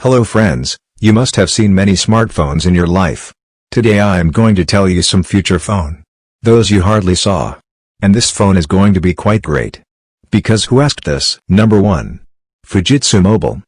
Hello friends, you must have seen many smartphones in your life. Today I am going to tell you some future phone. Those you hardly saw. And this phone is going to be quite great. Because who asked this? Number 1. Fujitsu Mobile.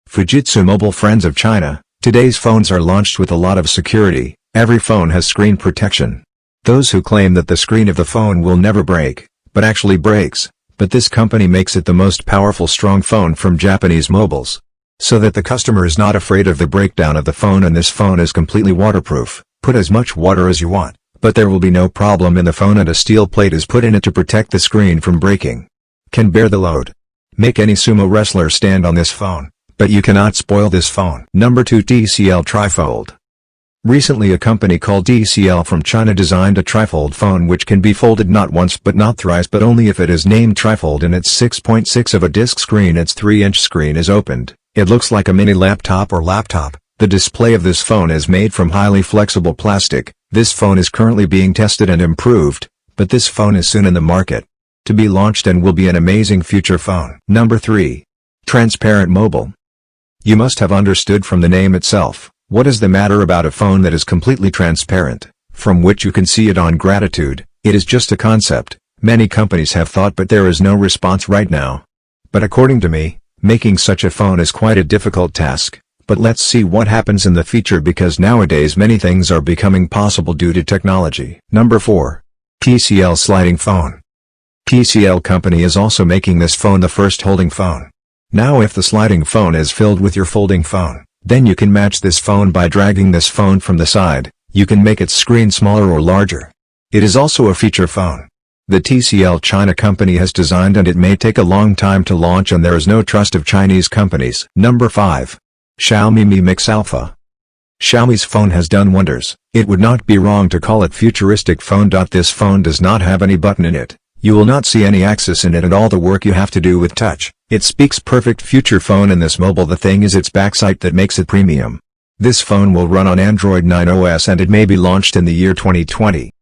Fujitsu Mobile, friends of China, today's phones are launched with a lot of security. Every phone has screen protection. Those who claim that the screen of the phone will never break, but actually breaks, but this company makes it the most powerful strong phone from Japanese mobiles. So that the customer is not afraid of the breakdown of the phone, and this phone is completely waterproof. Put as much water as you want, but there will be no problem in the phone, and a steel plate is put in it to protect the screen from breaking. Can bear the load. Make any sumo wrestler stand on this phone, but you cannot spoil this phone. Number 2. TCL Trifold. Recently a company called TCL from China designed a trifold phone which can be folded not once but not thrice, but only if it is named trifold, and its 6.6 of a disc screen, its 3-inch screen is opened. It looks like a mini laptop or laptop. The display of this phone is made from highly flexible plastic. This phone is currently being tested and improved, but this phone is soon in the market to be launched and will be an amazing future phone. Number 3. Transparent Mobile. You must have understood from the name itself. What is the matter about a phone that is completely transparent, from which you can see it on gratitude? It is just a concept. Many companies have thought, but there is no response right now. But according to me, making such a phone is quite a difficult task. But let's see what happens in the future, because nowadays many things are becoming possible due to technology. Number 4. TCL Sliding Phone. TCL company is also making this phone the first holding phone. Now if the sliding phone is filled with your folding phone, then you can match this phone by dragging this phone from the side. You can make its screen smaller or larger. It is also a feature phone. The TCL China company has designed, and it may take a long time to launch, and there is no trust of Chinese companies. Number 5. Xiaomi Mi Mix Alpha. Xiaomi's phone has done wonders. It would not be wrong to call it futuristic phone. This phone does not have any button in it. You will not see any axis in it, and all the work you have to do with touch. It speaks perfect future phone in this mobile. The thing is its backside that makes it premium. This phone will run on Android 9 OS, and it may be launched in the year 2020.